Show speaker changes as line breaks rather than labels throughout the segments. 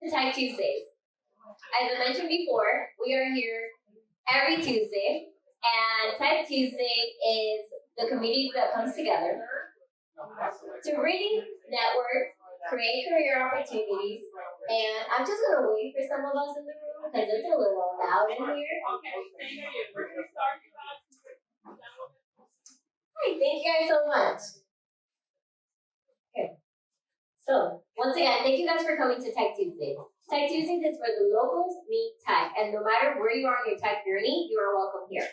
to Tech Tuesdays. As I mentioned before, we are here every Tuesday, and Tech Tuesday is the community that comes together to really network, create career opportunities, and I'm just going to wait for some of us in the room because it's a little loud in here. Hi, thank you guys so much. Okay. So, once again, thank you guys for coming to Tech Tuesdays. Tech Tuesdays is where the locals meet tech, and no matter where you are on your tech journey, you are welcome here.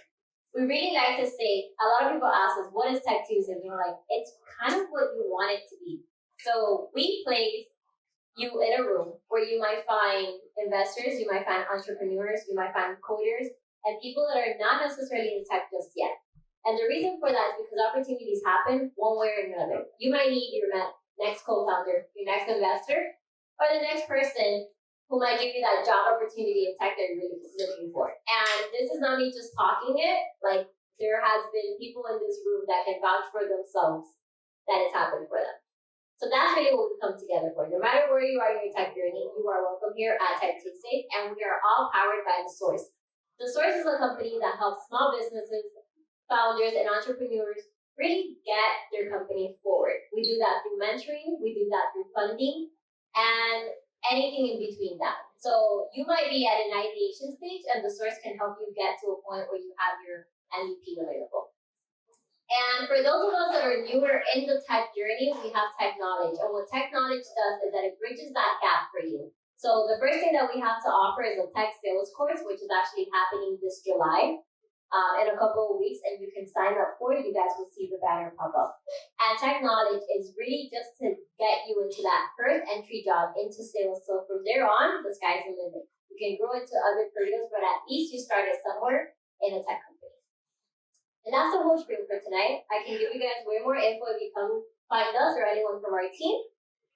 We really like to say, a lot of people ask us, what is Tech Tuesdays? And we're like, it's kind of what you want it to be. So we place you in a room where you might find investors, you might find entrepreneurs, you might find coders, and people that are not necessarily in tech just yet. And the reason for that is because opportunities happen one way or another. You might need your next co-founder, your next investor, or the next person who might give you that job opportunity in tech that you're really looking for. And this is not me just talking it, like there has been people in this room that can vouch for themselves that it's happened for them. So that's really what we come together for. No matter where you are in your tech journey, you are welcome here at Tech Tuesdays, and we are all powered by The Source. The Source is a company that helps small businesses, founders, and entrepreneurs really get their company forward. We do that through mentoring, we do that through funding, and anything in between that. So you might be at an ideation stage, and The Source can help you get to a point where you have your MVP available. And for those of us that are newer in the tech journey, we have Tech Knowledge. And what Tech Knowledge does is that it bridges that gap for you. So the first thing that we have to offer is a tech sales course, which is actually happening this July in a couple of weeks, and you can sign up for it. You guys will see the banner pop up. And Tech Knowledge is really just to get you into that first entry job into sales. So from there on, the sky's the limit. You can grow into other careers, but at least you started somewhere in a tech company. And that's the whole spiel for tonight. I can give you guys way more info if you come find us or anyone from our team.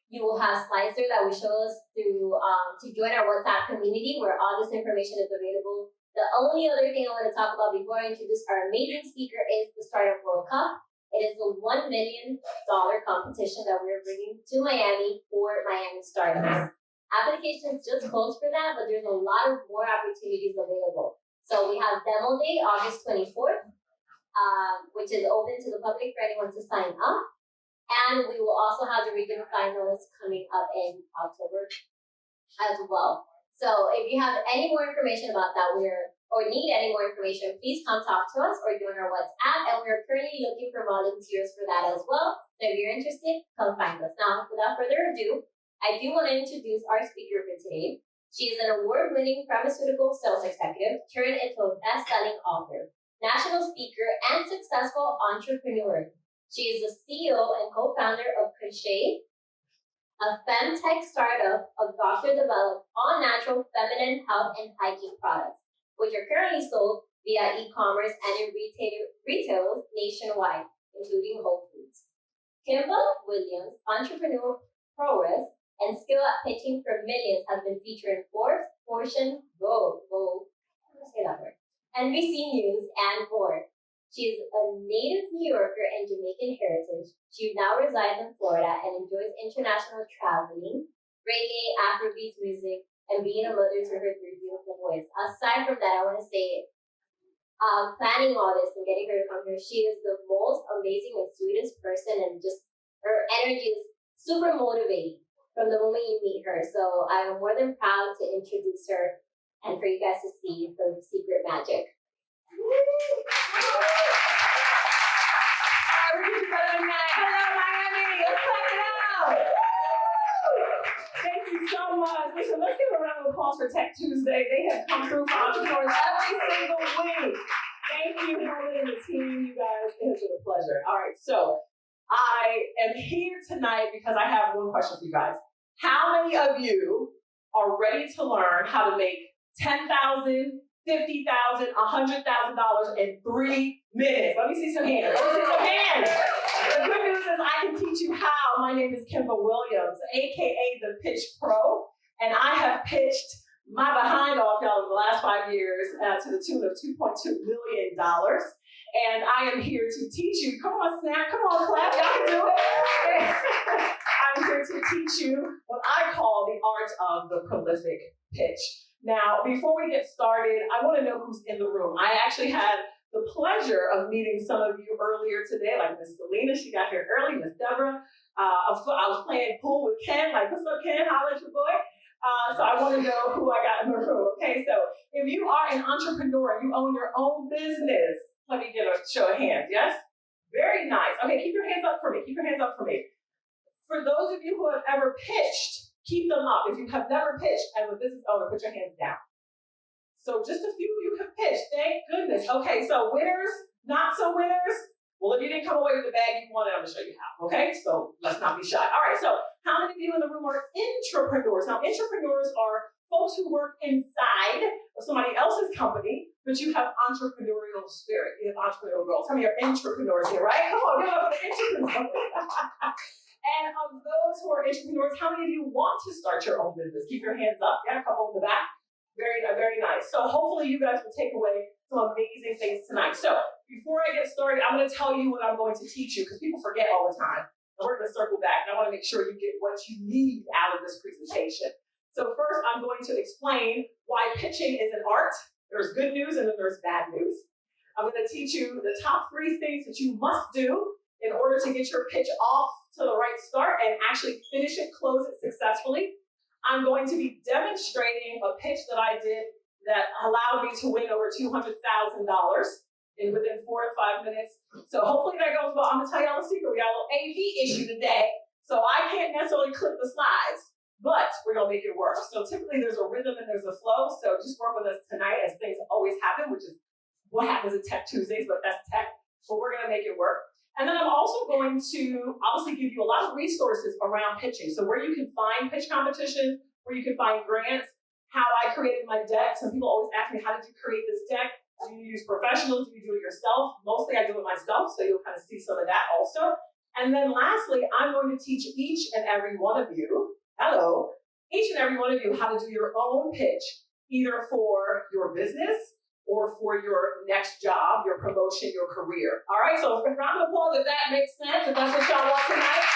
You will have slides there that will show us through to join our WhatsApp community where all this information is available. The only other thing I want to talk about before I introduce our amazing speaker is the Startup World Cup. It is a $1 million competition that we're bringing to Miami for Miami startups. Applications just closed for that, but there's a lot of more opportunities available. So we have Demo Day, August 24th, which is open to the public for anyone to sign up. And we will also have the regional finals coming up in October as well. So if you have any more information about that, or need any more information, please come talk to us or join our WhatsApp. And we're currently looking for volunteers for that as well. So if you're interested, come find us. Now, without further ado, I do want to introduce our speaker for today. She is an award-winning pharmaceutical sales executive turned into a best-selling author, national speaker, and successful entrepreneur. She is the CEO and co-founder of Kushae, a fem-tech startup of doctor-developed all-natural feminine health and hygiene products, which are currently sold via e-commerce and in retail nationwide, including Whole Foods. Kimba Williams' entrepreneurial prowess and skill at pitching for millions has been featured in Forbes, Fortune, Vogue, how do I say that word? NBC News, and more. She is a native New Yorker and Jamaican heritage. She now resides in Florida and enjoys international traveling, reggae, afrobeats music, and being a mother to her 3 beautiful boys. Aside from that, I want to say, planning all this and getting her to come here, she is the most amazing and sweetest person, and just her energy is super motivating from the moment you meet her. So I'm more than proud to introduce her and for you guys to see her secret magic.
Hello, Miami. Let's clap it out. Thank you so much. Listen, let's give a round of applause for Tech Tuesday. They have come through for entrepreneurs every single week. Thank you, Helen and the team. You guys, it has been a pleasure. All right, so I am here tonight because I have one question for you guys. How many of you are ready to learn how to make $10,000, $50,000, $100,000 in 3 minutes? Let me see some hands. The good news is I can teach you how. My name is Kimba Williams, aka the Pitch Pro, and I have pitched my behind off, y'all, in the last 5 years to the tune of $2.2 million. And I am here to teach you. Come on, snap. Come on, clap. Y'all can do it. I'm here to teach you what I call the art of the prolific pitch. Now, before we get started, I want to know who's in the room. I actually had the pleasure of meeting some of you earlier today, like Miss Selena. She got here early. Miss Deborah. I was playing pool with Ken. Like, what's up, Ken? Holla at your boy. So I want to know who I got in the room. Okay, so if you are an entrepreneur, you own your own business. Let me get a show of hands. Yes? Very nice. Okay, keep your hands up for me. Keep your hands up for me. For those of you who have ever pitched, keep them up. If you have never pitched as a business owner, put your hands down. So just a few of you have pitched. Thank goodness. Okay, so winners, not so winners. Well, if you didn't come away with the bag you wanted, I'm going to show you how. Okay, so let's not be shy. All right, so how many of you in the room are entrepreneurs? Now, entrepreneurs are folks who work inside of somebody else's company, but you have entrepreneurial spirit. You have entrepreneurial goals. How many are entrepreneurs here, right? Come on, give it up for the entrepreneurs. And of those who are entrepreneurs, how many of you want to start your own business? Keep your hands up. Yeah, a couple in the back. Very, very nice. So hopefully you guys will take away some amazing things tonight. So before I get started, I'm going to tell you what I'm going to teach you because people forget all the time. And we're going to circle back, and I want to make sure you get what you need out of this presentation. So first, I'm going to explain why pitching is an art. There's good news and then there's bad news. I'm going to teach you the top 3 things that you must do in order to get your pitch off to the right start and actually finish it, close it successfully. I'm going to be demonstrating a pitch that I did that allowed me to win over $200,000 within 4 to 5 minutes. So hopefully that goes well. I'm gonna tell y'all a secret. We got a little AV issue today, so I can't necessarily clip the slides, but we're gonna make it work. So typically there's a rhythm and there's a flow, so just work with us tonight as things always happen, which is what happens at Tech Tuesdays, but that's tech. So we're gonna make it work. And then I'm also going to obviously give you a lot of resources around pitching. So where you can find pitch competitions, where you can find grants, how I created my deck. Some people always ask me, how did you create this deck? Do you use professionals? Do you do it yourself? Mostly I do it myself, so you'll kind of see some of that also. And then lastly, I'm going to teach each and every one of you, each and every one of you how to do your own pitch, either for your business or for your next job, your promotion, your career. All right, so a round of applause if that makes sense, if that's what y'all want tonight.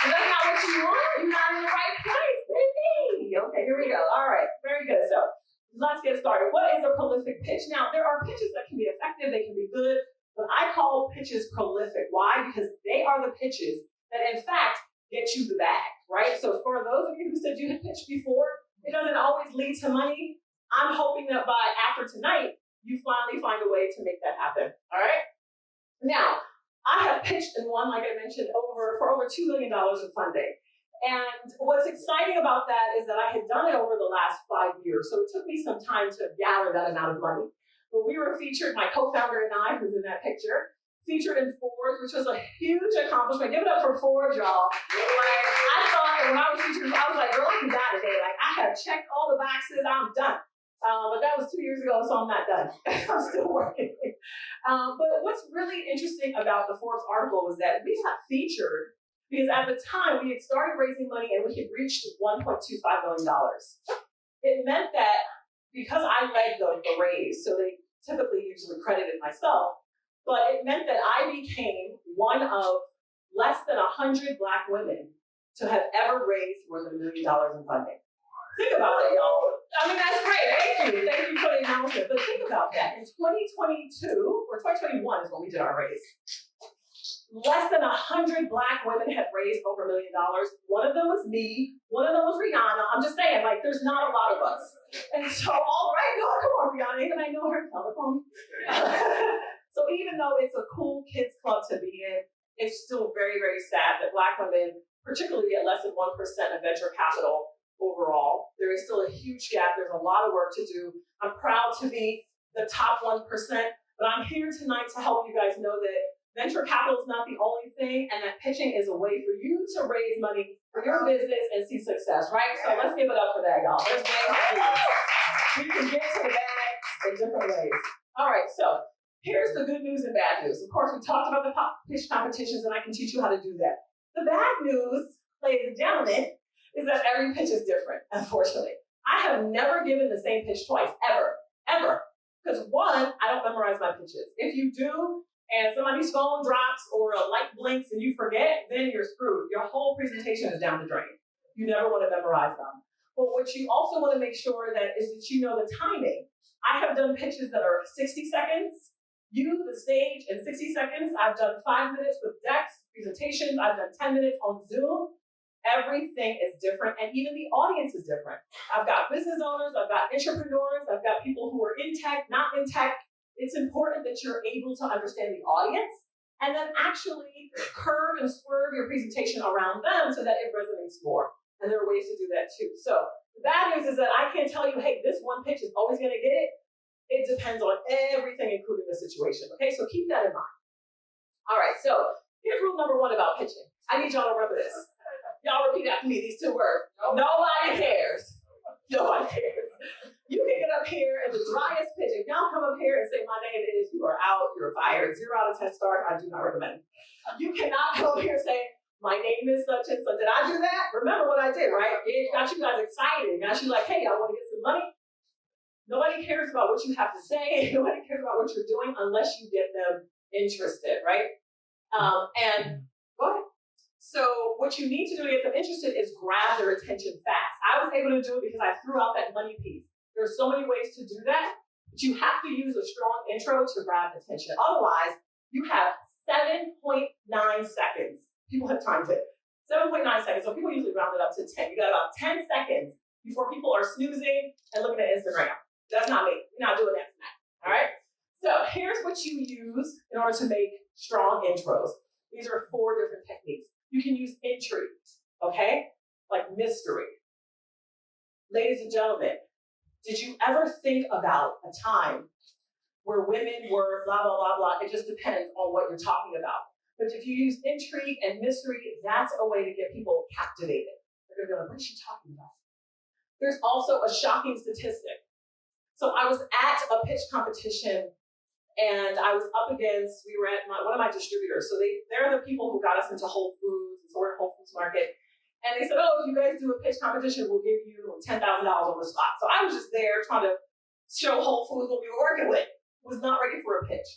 If that's not what you want, you're not in the right place, baby. Okay, here we go. All right, very good. So let's get started. What is a prolific pitch? Now, there are pitches that can be effective, they can be good, but I call pitches prolific. Why? Because they are the pitches that, in fact, get you the bag, right? So for those of you who said you had pitched before, it doesn't always lead to money. I'm hoping that by after tonight, you finally find a way to make that happen, all right? Now, I have pitched and won, like I mentioned, for over $2 million in funding. And what's exciting about that is that I had done it over the last 5 years. So it took me some time to gather that amount of money. But we were featured, my co-founder and I, who's in that picture, featured in Forbes, which was a huge accomplishment. Give it up for Forbes, y'all. Like, I thought that when I was featured, I was like, girl, I can die today. Like, I have checked all the boxes, I'm done. But that was 2 years ago, so I'm not done. I'm still working. But what's really interesting about the Forbes article was that we got featured because at the time we had started raising money and we had reached $1.25 million. It meant that because I led the raise, so they typically usually credited myself, but it meant that I became one of less than 100 Black women to have ever raised more than $1 million in funding. Think about that, y'all. I mean, that's great. Thank you. Thank you for the announcement. But think about that. In 2022, or 2021 is when we did our raise. Less than 100 Black women had raised over $1 million. One of them was me. One of them was Rihanna. I'm just saying, like, there's not a lot of us. And so, all right, y'all, come on, Rihanna. And I know her telephone. So even though it's a cool kids club to be in, it's still very, very sad that Black women, particularly at less than 1% of venture capital overall, there is still a huge gap. There's a lot of work to do. I'm proud to be the top 1%, but I'm here tonight to help you guys know that venture capital is not the only thing, and that pitching is a way for you to raise money for your business and see success, right? So let's give it up for that, y'all. There's ways to do this. We can get to the bag in different ways. All right, so here's the good news and bad news. Of course, we talked about the pitch competitions, and I can teach you how to do that. The bad news, ladies and gentlemen, is that every pitch is different, unfortunately. I have never given the same pitch twice, ever. Because one, I don't memorize my pitches. If you do, and somebody's phone drops or a light blinks and you forget, then you're screwed. Your whole presentation is down the drain. You never want to memorize them. But what you also want to make sure that is that you know the timing. I have done pitches that are 60 seconds. You, the stage, in 60 seconds. I've done 5 minutes with decks, presentations. I've done 10 minutes on Zoom. Everything is different, and even the audience is different. I've got business owners, I've got entrepreneurs, I've got people who are in tech, not in tech. It's important that you're able to understand the audience and then actually curve and swerve your presentation around them so that it resonates more. And there are ways to do that too. So the bad news is that I can't tell you, hey, this one pitch is always going to get it. It depends on everything, including the situation. Okay, so keep that in mind. All right, so here's rule number 1 about pitching. I need y'all to remember this. Y'all repeat after me these 2 words. Nobody cares. Nobody cares. You can get up here and the driest pitch. If y'all come up here and say, my name is, you are out, you're fired, 0 out of 10 stars, I do not recommend. You cannot come up here and say, my name is such and such. Did I do that? Remember what I did, right? It got you guys excited. Got you like, hey, y'all want to get some money? Nobody cares about what you have to say. Nobody cares about what you're doing unless you get them interested, right? And go ahead. So what you need to do to get them interested is grab their attention fast. I was able to do it because I threw out that money piece. There's so many ways to do that, but you have to use a strong intro to grab attention. Otherwise, you have 7.9 seconds. People have timed it. 7.9 seconds. So people usually round it up to 10. You got about 10 seconds before people are snoozing and looking at Instagram. That's not me. We're not doing that tonight. All right? So here's what you use in order to make strong intros. These are 4 different techniques. You can use intrigue, okay? Like mystery. Ladies and gentlemen, did you ever think about a time where women were blah, blah, blah, blah? It just depends on what you're talking about. But if you use intrigue and mystery, that's a way to get people captivated. They're going to go, what is she talking about? There's also a shocking statistic. So I was at a pitch competition and I was up against, we were at one of my distributors. So they're the people who got us into Whole Foods, so we're at Whole Foods Market. And they said, oh, if you guys do a pitch competition, we'll give you $10,000 on the spot. So I was just there trying to show Whole Foods what we were working with. Was not ready for a pitch.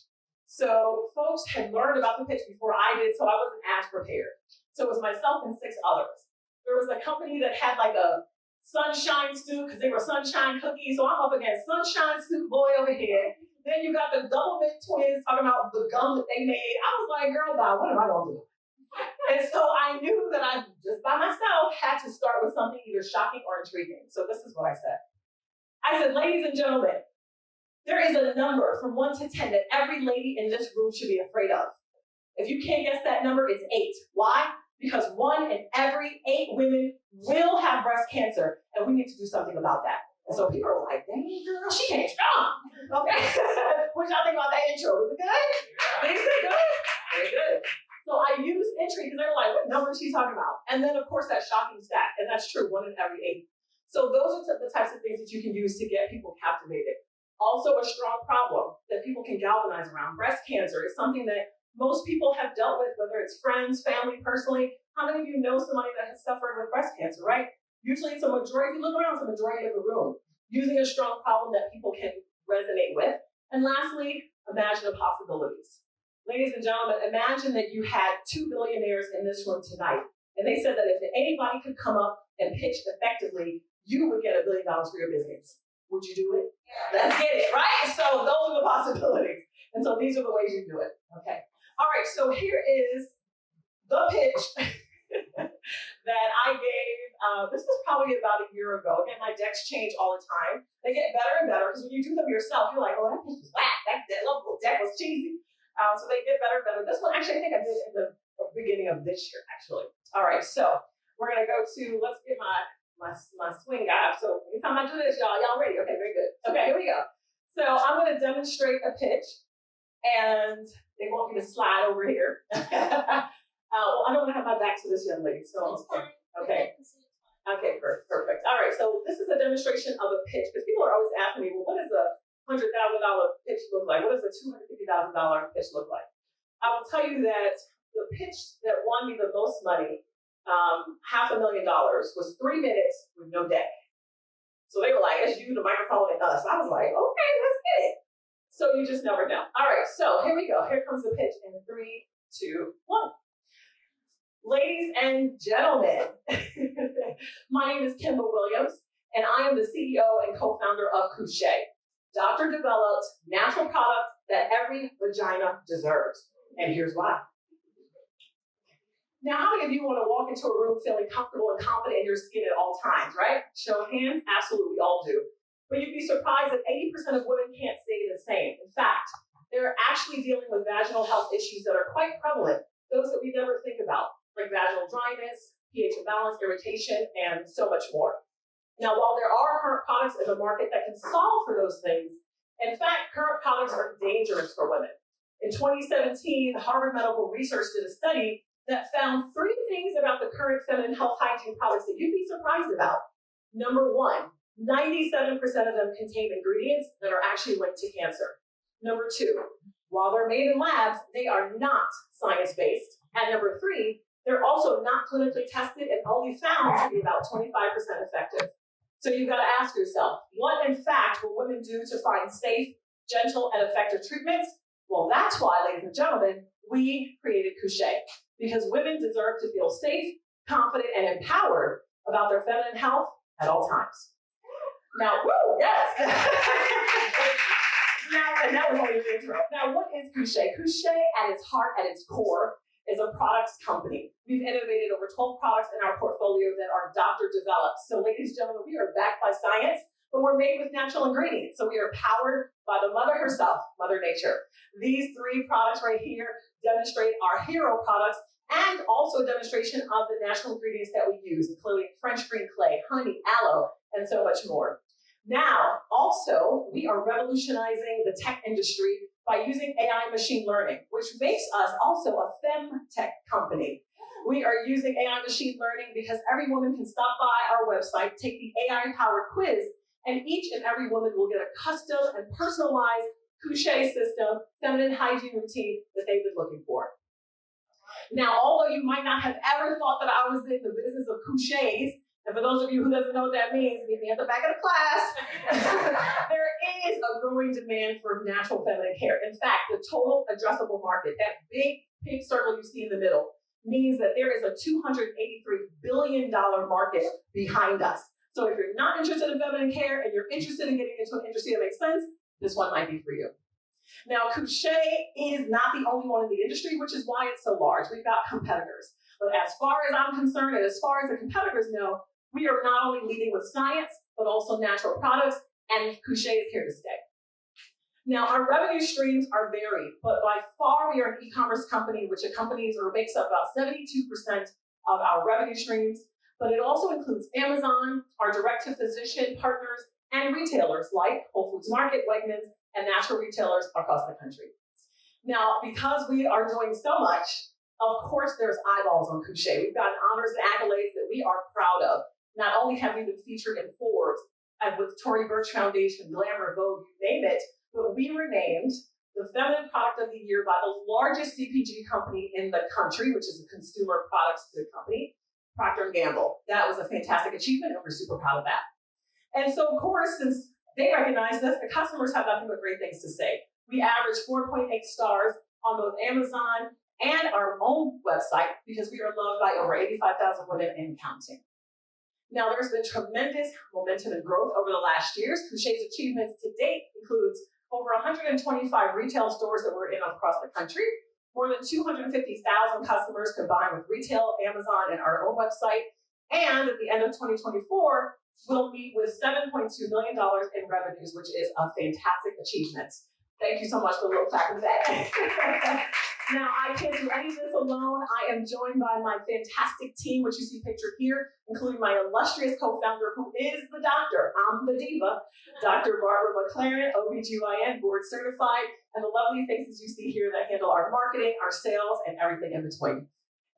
So folks had learned about the pitch before I did, so I wasn't as prepared. So it was myself and 6 others. There was a company that had like a sunshine soup because they were sunshine cookies. So I'm up against sunshine soup boy over here. Then you got the double mint twins talking about the gum that they made. I was like, girl, what am I going to do? And so I knew that I, just by myself, had to start with something either shocking or intriguing. So this is what I said. I said, ladies and gentlemen, there is a number from 1 to 10 that every lady in this room should be afraid of. If you can't guess that number, it's 8. Why? Because 1 in every 8 women will have breast cancer, and we need to do something about that. And so people are like, dang, girl, she came strong. Okay. What y'all think about that intro? Was it good? Things are good? Very good. So I used intrigue because they were like, what number is she talking about? And then, of course, that shocking stat. And that's true, 1 in every 8. So those are the types of things that you can use to get people captivated. Also, a strong problem that people can galvanize around. Breast cancer is something that most people have dealt with, whether it's friends, family, personally. How many of you know somebody that has suffered with breast cancer, right? Usually it's a majority, if you look around, it's a majority of the room. Using a strong problem that people can resonate with. And lastly, imagine the possibilities. Ladies and gentlemen, imagine that you had 2 billionaires in this room tonight. And they said that if anybody could come up and pitch effectively, you would get $1 billion for your business. Would you do it? Yeah. Let's get it, right? So those are the possibilities. And so these are the ways you do it. Okay. All right, so here is the pitch that I gave. This was probably about a year ago. Again, my decks change all the time. They get better and better because when you do them yourself, you're like, oh, that pitch was whack. That little deck was cheesy. So they get better and better. This one, actually, I think I did in the beginning of this year, actually. All right, so we're going to go to, let's get my swing guy. So anytime I do this, y'all ready? Okay, very good. Okay, here we go. So I'm going to demonstrate a pitch, and they want me to slide over here. Well, I don't want to have my back to this young lady, so okay. Okay, perfect. All right, so this is a demonstration of a pitch, because people are always asking me, well, what does a $100,000 pitch look like? What does a $250,000 pitch look like? I will tell you that the pitch that won me the most money, $500,000, was 3 minutes with no deck. So they were like, it's you, the microphone, and us. I was like, okay, let's get it. So you just never know. All right, so here we go. Here comes the pitch in 3, 2, 1. Ladies and gentlemen, my name is Kimba Williams, and I am the CEO and co-founder of Kushae, doctor-developed natural product that every vagina deserves. And here's why. Now, how many of you want to walk into a room feeling comfortable and confident in your skin at all times, right? Show of hands, absolutely, all do. But you'd be surprised that 80% of women can't say the same. In fact, they're actually dealing with vaginal health issues that are quite prevalent, those that we never think about, like vaginal dryness, pH imbalance, irritation, and so much more. Now, while there are current products in the market that can solve for those things, in fact, current products are dangerous for women. In 2017, Harvard Medical Research did a study that found 3 things about the current feminine health hygiene products that you'd be surprised about. Number 1, 97% of them contain ingredients that are actually linked to cancer. Number 2, while they're made in labs, they are not science-based. And number 3, they're also not clinically tested and only found to be about 25% effective. So you've got to ask yourself, what in fact will women do to find safe, gentle, and effective treatments? Well, that's why, ladies and gentlemen, we created Kushae, because women deserve to feel safe, confident, and empowered about their feminine health at all times. Now, woo, yes. And that was only the intro. Now, what is Kushae? Kushae, at its heart, at its core, is a products company. We've innovated over 12 products in our portfolio that are doctor developed. So, ladies and gentlemen, we are backed by science, but we're made with natural ingredients. So we are powered by the mother herself, Mother Nature. These 3 products right here demonstrate our hero products and also a demonstration of the natural ingredients that we use, including French green clay, honey, aloe, and so much more. Now, also, we are revolutionizing the tech industry by using AI machine learning, which makes us also a fem-tech company. We are using AI machine learning because every woman can stop by our website, take the AI-powered quiz, and each and every woman will get a custom and personalized Kushae system, feminine hygiene routine that they've been looking for. Now, although you might not have ever thought that I was in the business of Kushaes, and for those of you who doesn't know what that means, meet me at the back of the class, there is a growing demand for natural feminine care. In fact, the total addressable market, that big pink circle you see in the middle, means that there is a $283 billion market behind us. So if you're not interested in feminine care and you're interested in getting into an industry that makes sense, this one might be for you. Now, Kushae is not the only one in the industry, which is why it's so large. We've got competitors. But as far as I'm concerned, and as far as the competitors know, we are not only leading with science, but also natural products, and Kushae is here to stay. Now, our revenue streams are varied, but by far we are an e-commerce company, which accompanies or makes up about 72% of our revenue streams, but it also includes Amazon, our direct-to-physician partners, and retailers like Whole Foods Market, Wegmans, and natural retailers across the country. Now, because we are doing so much, of course there's eyeballs on Kushae. We've got honors and accolades that we are proud of. Not only have we been featured in Forbes and with Tory Burch Foundation, Glamour, Vogue, you name it, but we were named the Feminine Product of the Year by the largest CPG company in the country, which is a consumer products good company, Procter & Gamble. That was a fantastic achievement, and we're super proud of that. And so, of course, since they recognize us, the customers have nothing but great things to say. We average 4.8 stars on both Amazon and our own website because we are loved by over 85,000 women and counting. Now, there's been tremendous momentum and growth over the last years. Kushae's achievements to date includes over 125 retail stores that we're in across the country, more than 250,000 customers combined with retail, Amazon, and our own website. And at the end of 2024, we'll meet with $7.2 million in revenues, which is a fantastic achievement. Thank you so much for a little clap for that. Now, I can't do any of this alone. I am joined by my fantastic team, which you see pictured here, including my illustrious co-founder, who is the doctor. I'm the diva, Dr. Barbara McLaren, OBGYN, board certified, and the lovely faces you see here that handle our marketing, our sales, and everything in between.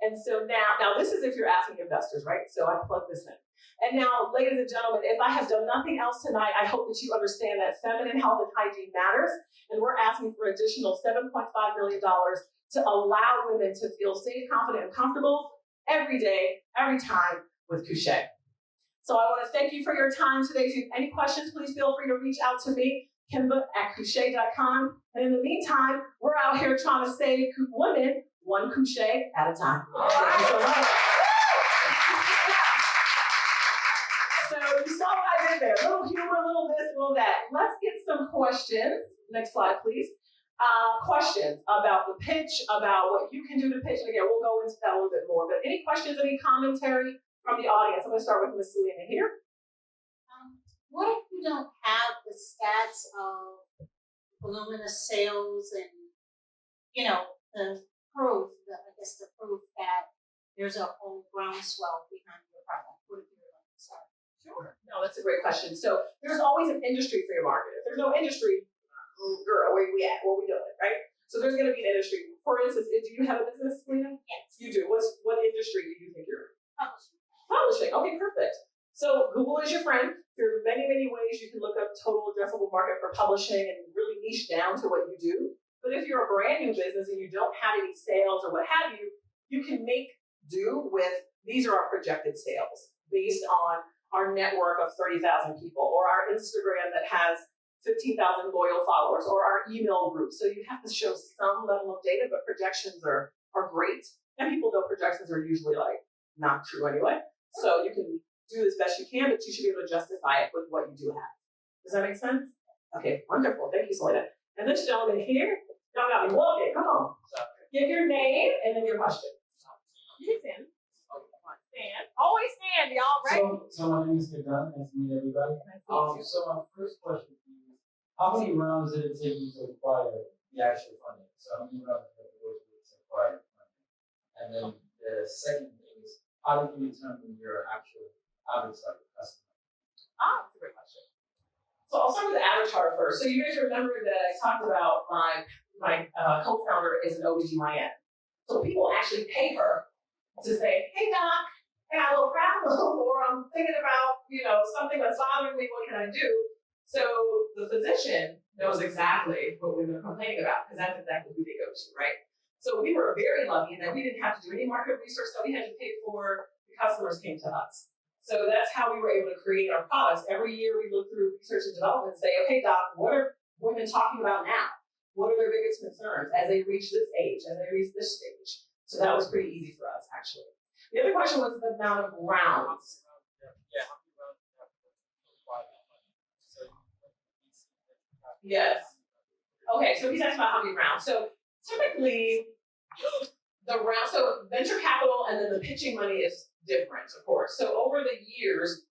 And so now this is if you're asking investors, right? So I plug this in. And now, ladies and gentlemen, if I have done nothing else tonight, I hope that you understand that feminine health and hygiene matters, and we're asking for an additional $7.5 million to allow women to feel safe, confident, and comfortable every day, every time with Kushae. So I want to thank you for your time today. If you have any questions, please feel free to reach out to me. Kimba@koo-SHAY.com. And in the meantime, we're out here trying to save women one koo-SHAY at a time. Thank you so much. So you saw what I did there. A little humor, a little this, a little that. Let's get some questions. Next slide, please. Questions about the pitch, about what you can do to pitch. And again, we'll go into that a little bit more. But any questions, any commentary from the audience? I'm going to start with Miss Selena here.
What if you don't have the stats of voluminous sales and, the proof, the proof that there's a whole groundswell behind your product? What if you're going to start?
Sure. No, that's a great question. So there's always an industry for your market. If there's no industry, girl, where we at? What we doing, right? So there's going to be an industry. For instance, do you have a business, Selena?
Yes.
You do. What industry do you think you're in?
Publishing.
Publishing. Okay, perfect. So Google is your friend. There are many, many ways you can look up total addressable market for publishing and really niche down to what you do. But if you're a brand new business and you don't have any sales or what have you, you can make do with, these are our projected sales based on our network of 30,000 people, or our Instagram that has 15,000 loyal followers, or our email group. So you have to show some level of data, but projections are great. And people know projections are usually like not true anyway. So you can do as best you can, but you should be able to justify it with what you do have. Does that make sense? Okay, wonderful. Thank you, Selena. And this gentleman here, y'all got me walking. Come on. Give your name and then your question. You can stand. Stand. Always stand, y'all, right?
So my name is Kedan. Nice to meet everybody. So my first question for you is, how many rounds did it take you to acquire the actual funding? So how many rounds did it go through to acquire the funding? And then the second thing is, how did you determine your actual average target customer?
That's a great question. So I'll start with the avatar first. So you guys remember that I talked about my co-founder is an OBGYN. So people actually pay her to say, hey doc, I got a little problem, or I'm thinking about, something that's bothering me, what can I do? So the physician knows exactly what we were complaining about, because that's exactly who they go to, right? So we were very lucky that we didn't have to do any market research that we had to pay for. The customers came to us. So that's how we were able to create our products. Every year we look through research and development and say, okay, doc, what are women talking about now? What are their biggest concerns as they reach this age, as they reach this stage? So that was pretty easy for us, actually. The other question was the amount of rounds. Yes. Okay, so he's asking about how many rounds. So typically, so venture capital and then the pitching money is different, of course. So over the years,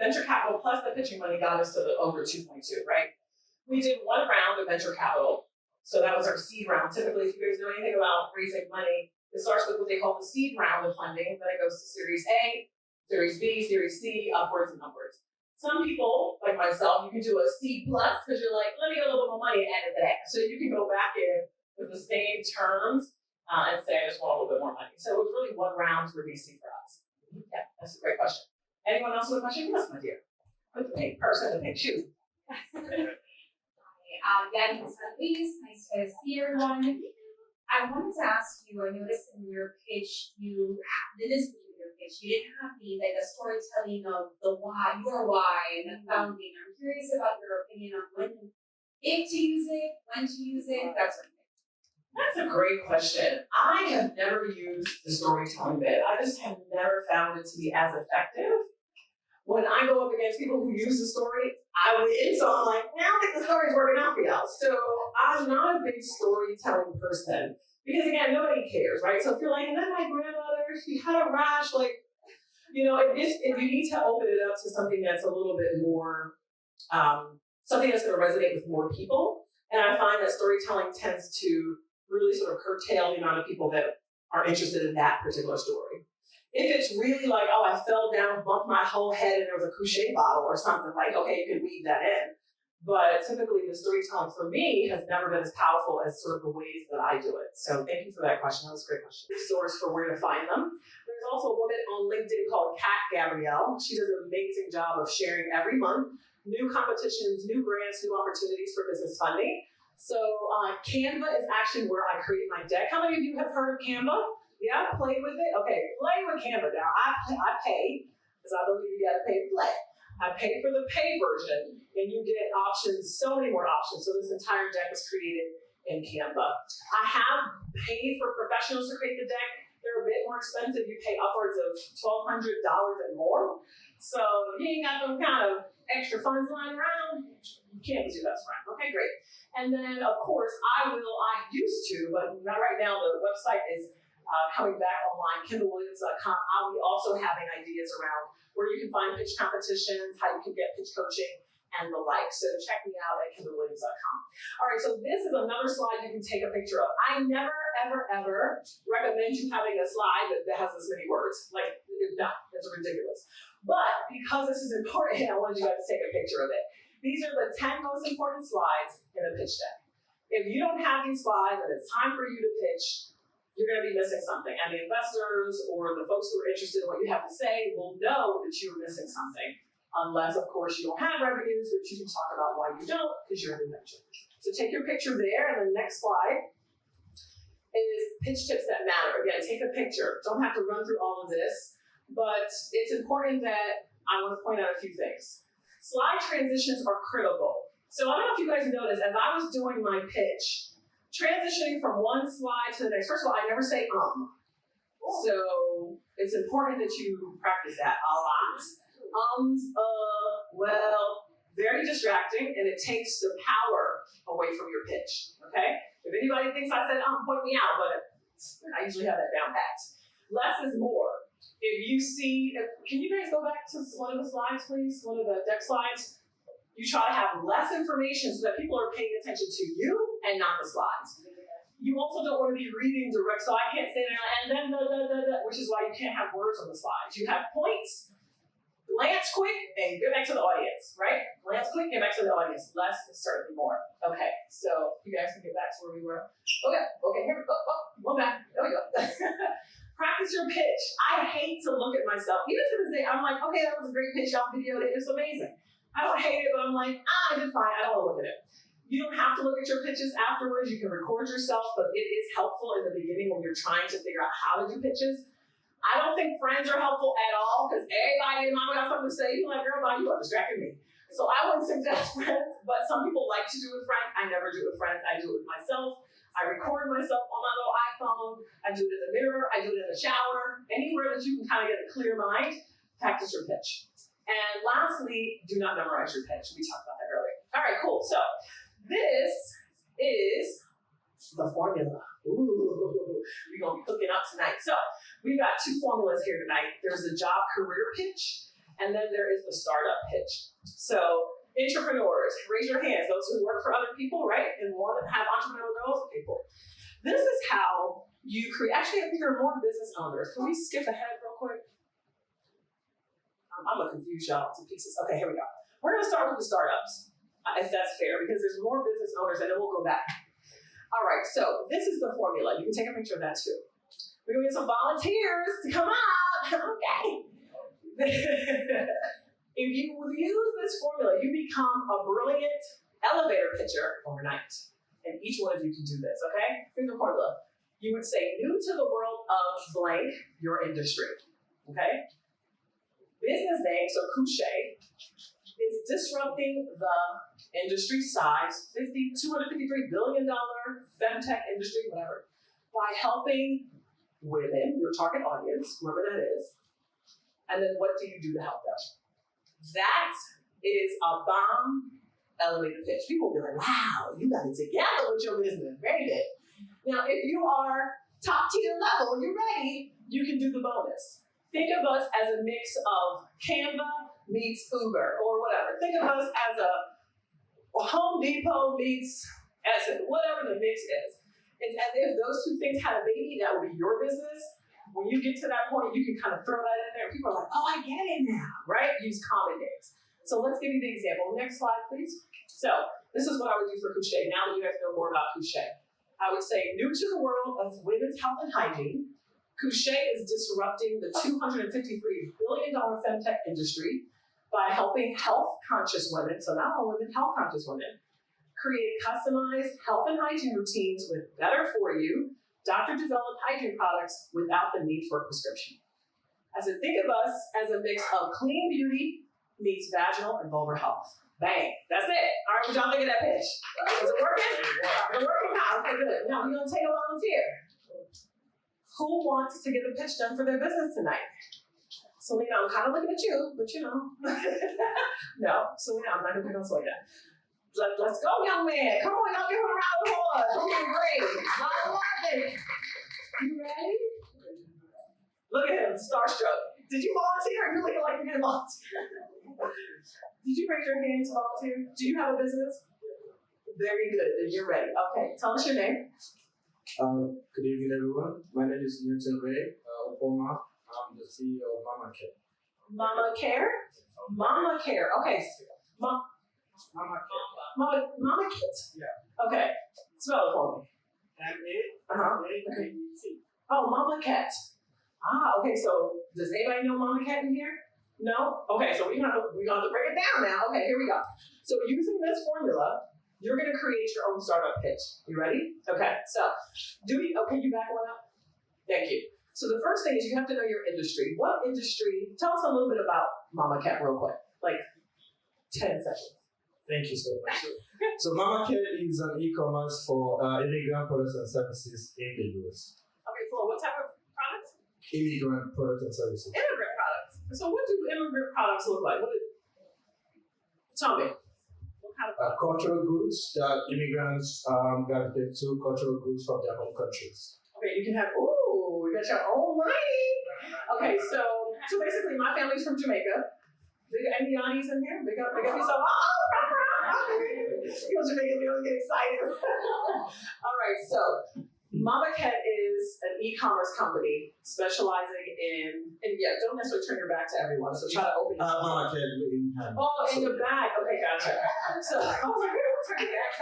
venture capital plus the pitching money got us to over 2.2, right? We did one round of venture capital. So that was our seed round. Typically, if you guys know anything about raising money, it starts with what they call the seed round of funding, then it goes to Series A, Series B, Series C, upwards and upwards. Some people, like myself, you can do a C plus because you're like, let me get a little bit more money and add it to that. So you can go back in with the same terms and say, I just want a little bit more money. So it was really one round for VC for us. Yeah, that's a great question. Anyone else with a question? Yes, my dear. With the pink person and the pink shoes.
Gabby Luis, nice to see everyone. I wanted to ask you, I noticed in your pitch, in this particular pitch, you didn't have a storytelling of the why, your why, and the founding. I'm curious about your opinion on if to use it, when to use it, that sort of thing.
That's a great question. I have never used the storytelling bit. I just have never found it to be as effective. When I go up against people who use the story, I win. So I'm like, I don't think the story's working out for y'all. So I'm not a big storytelling person because again, nobody cares, right? So if you're like, and then my grandmother, she had a rash, if you need to open it up to something that's a little bit more, something that's going to resonate with more people. And I find that storytelling tends to really sort of curtail the amount of people that are interested in that particular story. If it's really like, oh, I fell down, bumped my whole head, and there was a koo-SHAY bottle or something, like, okay, you can weave that in. But typically the storytelling for me has never been as powerful as sort of the ways that I do it. So thank you for that question. That was a great question. Source for where to find them. There's also a woman on LinkedIn called Kat Gabrielle. She does an amazing job of sharing every month new competitions, new grants, new opportunities for business funding. So Canva is actually where I create my deck. How many of you have heard of Canva? Yeah, play with it? Okay, play with Canva now. I pay, because I believe you gotta pay to play. I pay for the pay version. and you get options, so many more options. So this entire deck was created in Canva. I have paid for professionals to create the deck. They're a bit more expensive. You pay upwards of $1,200 and more. So if you ain't got them kind of extra funds lying around, you can't be your best friend. Okay, great. And then, of course, I used to, but not right now. The website is coming back online, KimbaWilliams.com. I'll be also having ideas around where you can find pitch competitions, how you can get pitch coaching, and the like. So check me out at KimbaWilliams.com. All right, so this is another slide you can take a picture of. I never, ever, ever recommend you having a slide that has this many words. Like, no, it's ridiculous. But because this is important, I wanted you guys to take a picture of it. These are the 10 most important slides in a pitch deck. If you don't have these slides and it's time for you to pitch, you're going to be missing something. And the investors or the folks who are interested in what you have to say will know that you're missing something. Unless, of course, you don't have revenues, which you can talk about why you don't, because you're in the venture. So take your picture there, and the next slide is pitch tips that matter. Again, take a picture. Don't have to run through all of this. But it's important that I want to point out a few things. Slide transitions are critical. So I don't know if you guys noticed, as I was doing my pitch, transitioning from one slide to the next. First of all, I never say So it's important that you practice that a lot. Well, very distracting, and it takes the power away from your pitch, okay? If anybody thinks I said point me out, but I usually have that down pat. Less is more. If you see, can you guys go back to one of the slides, please? One of the deck slides? You try to have less information so that people are paying attention to you and not the slides. You also don't want to be reading direct, so I can't say that, and then which is why you can't have words on the slides. You have points, glance quick, and get back to the audience, right? Glance quick, get back to the audience. Less is certainly more. Okay, so you guys can get back to where we were. Okay, here we go. One back. There we go. Practice your pitch. I hate to look at myself. Even to this day, I'm like, okay, that was a great pitch. Y'all videoed it. It's amazing. I don't hate it, but I'm like, I did fine. I don't want to look at it. You don't have to look at your pitches afterwards. You can record yourself, but it is helpful in the beginning when you're trying to figure out how to do pitches. I don't think friends are helpful at all because everybody in my life has something to say. You're like, girl, bye, you are distracting me. So I wouldn't suggest friends, but some people like to do it with friends. I never do it with friends. I do it with myself. I record myself on my little iPhone. I do it in the mirror. I do it in the shower. Anywhere that you can kind of get a clear mind, practice your pitch. And lastly, do not memorize your pitch. We talked about that earlier. All right, cool. So this is the formula. Ooh, we're going to be cooking up tonight. So we've got two formulas here tonight. There's the job career pitch, and then there is the startup pitch. So entrepreneurs, raise your hands. Those who work for other people, right, and want to have entrepreneurial goals. Okay, cool. This is how you create. Actually, I think there are more business owners. Can we skip ahead real quick? I'm going to confuse y'all to pieces. Okay, here we go. We're going to start with the startups, if that's fair, because there's more business owners, and then we'll go back. All right, so this is the formula. You can take a picture of that too. We're going to get some volunteers to come up. Okay. If you use this formula, you become a brilliant elevator pitcher overnight. And each one of you can do this, okay? Here's the formula. You would say, new to the world of blank, your industry, okay? Business name, so Kushae, is disrupting the industry size, $253 billion fem-tech industry, whatever, by helping women, your target audience, whoever that is, and then what do you do to help them? That is a bomb elevator pitch. People will be like, wow, you got it together with your business. Very good. Now, if you are top tier level, you're ready, you can do the bonus. Think of us as a mix of Canva meets Uber or whatever. Think of us as a Home Depot meets Essence, whatever the mix is. It's as if those two things had a baby, that would be your business. When you get to that point, you can kind of throw that in there. People are like, oh, I get it now, right? Use common names. So let's give you the example. Next slide, please. So this is what I would do for Kushae. Now that you guys know more about Kushae, I would say, new to the world of women's health and hygiene, Kushae is disrupting the $253 billion fem-tech industry by helping health-conscious women, so not all women, health-conscious women, create customized health and hygiene routines with better-for-you, doctor-developed hygiene products without the need for a prescription. As I think of us as a mix of clean beauty meets vaginal and vulvar health. Bang. That's it. All right, what y'all think of that pitch? Is it working? Is it working? Okay, good. Now we're gonna take a volunteer. Who wants to get a pitch done for their business tonight? Selena, I'm kind of looking at you, but you know. No, Selena, I'm not gonna pick on Selena. Let's go, young man. Come on, y'all give him a round of applause. Okay, great. You ready? Look at him, starstruck. Did you volunteer? You're looking like you're gonna volunteer. Did you raise your hand to volunteer? Do you have a business? Very good. Then you're ready. Okay, tell us your name.
Good evening, everyone. My name is Newton Ray Opoma. I'm the CEO of Mama Care.
Mama Care? Mama Care. Okay. Mama Kit?
Yeah.
Okay. Spell it for me.
M-A-A-K-T.
Oh, Mama Cat. Okay, so does anybody know Mama Cat in here? No? Okay, so we're gonna have to break it down now. Okay, here we go. So using this formula, you're gonna create your own startup pitch. You ready? Okay, so okay, you back one up? Thank you. So the first thing is you have to know your industry. What industry? Tell us a little bit about Mama Cat real quick. Like 10 seconds.
Thank you so much. So Mama Care is an e-commerce for immigrant products and services in the US.
Okay, for what type of products?
Immigrant products and services.
Immigrant products. So what do immigrant products look like? Tell me. What kind of products?
Cultural goods that immigrants gravitate to, cultural goods from their home countries.
Okay, you can have, you got your own money. Okay, so basically my family's from Jamaica. Big Yanni's in here. Big up yourself. You know, Jamaican, we always get excited. All right, so Mama Cat is an e-commerce company specializing in don't necessarily turn your back to everyone, so try to open your
Mama Care in hand.
Oh, in the back. Okay, gotcha. So I was like, turn your back.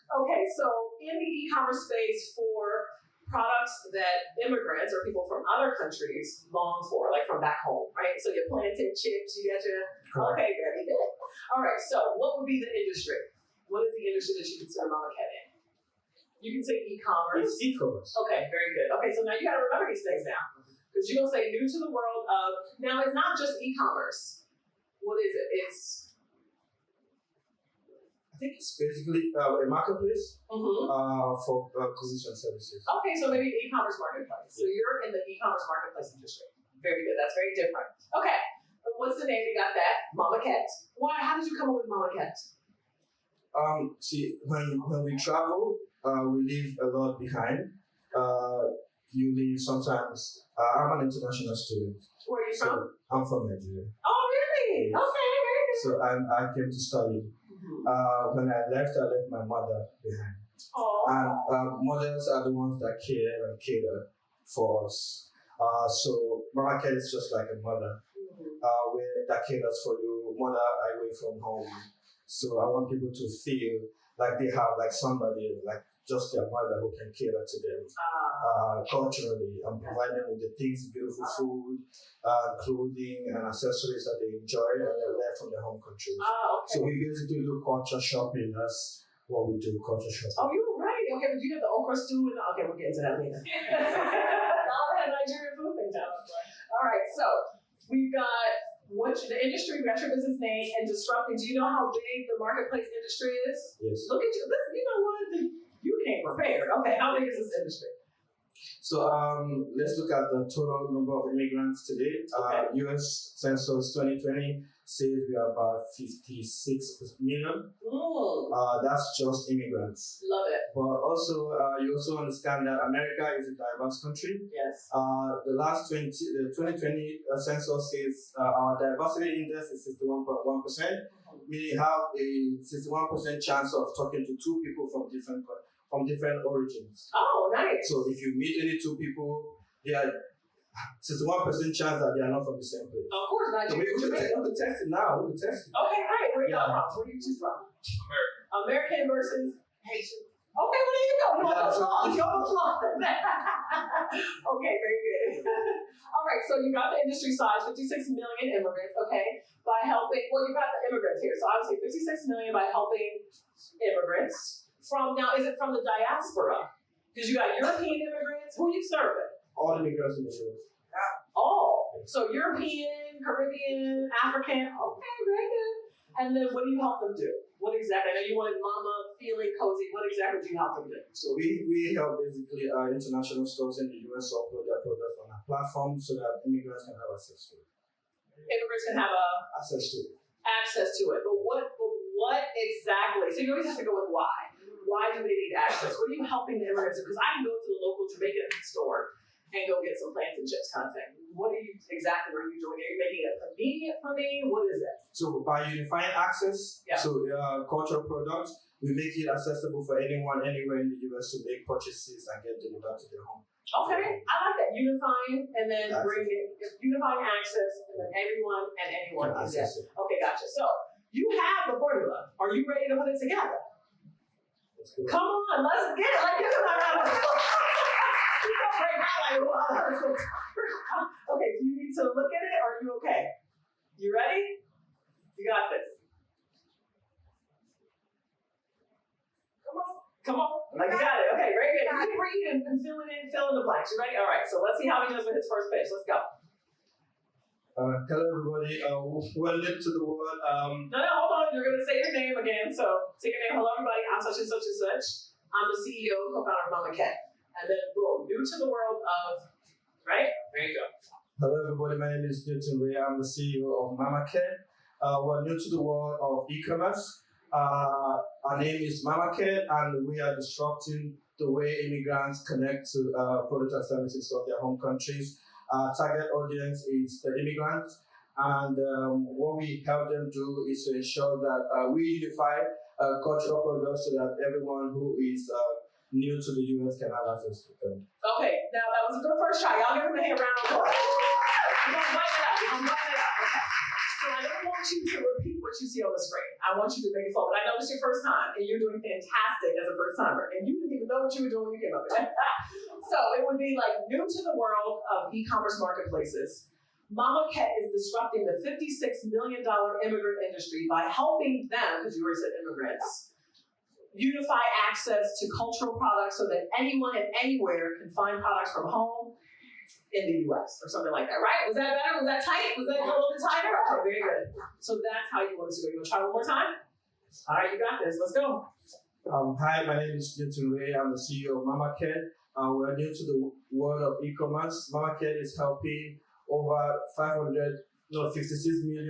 Okay, so in the e-commerce space for products that immigrants or people from other countries long for, like from back home, right? So your plantain chips, you got your, okay, very good. All right, so what would be the industry? What is the industry that you consider Mama Cat in? You can say e-commerce.
It's e-commerce.
Okay, very good. Okay, so now you got to remember these things now. Because you're going to say new to the world of, now it's not just e-commerce. What is it?
I think it's basically a marketplace for acquisition services.
Okay, so maybe e-commerce marketplace. So you're in the e-commerce marketplace industry. Very good. That's very different. Okay. What's the name? You got that? Mama Cat. Why? How did you come up with Mama Cat?
See, when we travel, we leave a lot behind. You leave sometimes. I'm an international student.
Where are you from?
I'm from Nigeria.
Oh, really?
Yes.
Okay, very good.
So I came to study. When I left my mother behind.
Oh.
And mothers are the ones that care and cater for us. So Mama Care is just like a mother, that caters for you, mother away from home. So I want people to feel like they have like somebody, like just their mother who can cater to them culturally and provide them with the things, beautiful food, clothing and accessories that they enjoy and they left from their home countries.
Okay.
So we basically do culture shopping. That's what we do, culture shopping.
Oh, you're right. Okay, but you have the okra stew and okay, we'll get into that later. Y'all had Nigerian food thing down. All right, so we've got the industry, we got your business name and disrupting. Do you know how big the marketplace industry is?
Yes.
Look at you. Listen, you know what? You came prepared. Okay, how big is this industry?
So let's look at the total number of immigrants today. U.S. Census 2020 says we are about 56 million. That's just immigrants.
Love it.
But also, you also understand that America is a diverse country.
Yes.
The 2020 census says our diversity index is 61.1%, meaning you have a 61% chance of talking to two people from different origins.
Oh, nice.
So if you meet any two people, they are 61% chance that they are not from the same place.
Of course, not.
So we can test it now. We can test it.
Okay, great. Where y'all from? Where you two from? American versus Haitian. Okay, well, there you go. You almost lost. You almost lost. Okay, very good. All right, so you got the industry size, 56 million immigrants, okay, by helping, you got the immigrants here. So I would say 56 million by helping immigrants now is it from the diaspora? Because you got European immigrants. Who are you serving?
All immigrants in the U.S.
All. So European, Caribbean, African. Okay, very good. And then what do you help them do? What exactly? I know you wanted mama feeling cozy. What exactly do you help them do?
So we help basically international stores in the US upload their products on our platform so that immigrants can have access to it.
Immigrants can have access to it. But what exactly? So you always have to go with why. Why do they need access? What are you helping the immigrants do? Because I can go to the local Jamaican store and go get some plantain chips kind of thing. What are you exactly are you doing? Are you making it convenient for me? What is it?
So by unifying access
Yeah.
to cultural products, we make it accessible for anyone anywhere in the US to make purchases and get delivered to their home.
Okay, I like that. Unifying and then unifying access and then everyone and anyone can get. Okay, gotcha. So you have the formula. Are you ready to put it together? Come on, let's get it. Like, give it a round of applause. Okay, do you need to look at it or are you okay? You ready? You got this. Come on. Like you got it. Okay, very good. You can read and fill it in, fill in the blanks. You ready? All right, so let's see how he does with his first page. Let's go.
Hello everybody, welcome to the world.
No, hold on. You're going to say your name again. So say your name. Hello everybody. I'm such and such and such. I'm the CEO and co-founder of Mama Cat. And then boom, new to the world of, right? There you go.
Hello everybody, my name is Newton Ray. I'm the CEO of Mama Cat. We're new to the world of e-commerce. Our name is Mama Cat and we are disrupting the way immigrants connect to products and services of their home countries. Target audience is the immigrants, and what we help them do is to ensure that we unify cultural products so that everyone who is new to the US can have access to them.
Okay, now that was a good first try. Y'all give him a hand round of applause. I'm gonna bite it up. Okay. So I don't want you to repeat what you see on the screen. I want you to make it flow. But I know it's your first time, and you're doing fantastic as a first timer, and you didn't even know what you were doing when you came up with that. So it would be like new to the world of e-commerce marketplaces. Mama Cat is disrupting the $56 million immigrant industry by helping them, because you already said immigrants, unify access to cultural products so that anyone and anywhere can find products from home in the US or something like that, right? Was that better? Was that tight? Was that a little bit tighter? Okay, very good. So that's how you want us to go. You want to try one more time? All right, you got this. Let's go.
Hi, my name is Newton Ray. I'm the CEO of Mama Cat. We're new to the world of e-commerce. Mama Cat is helping over 56 million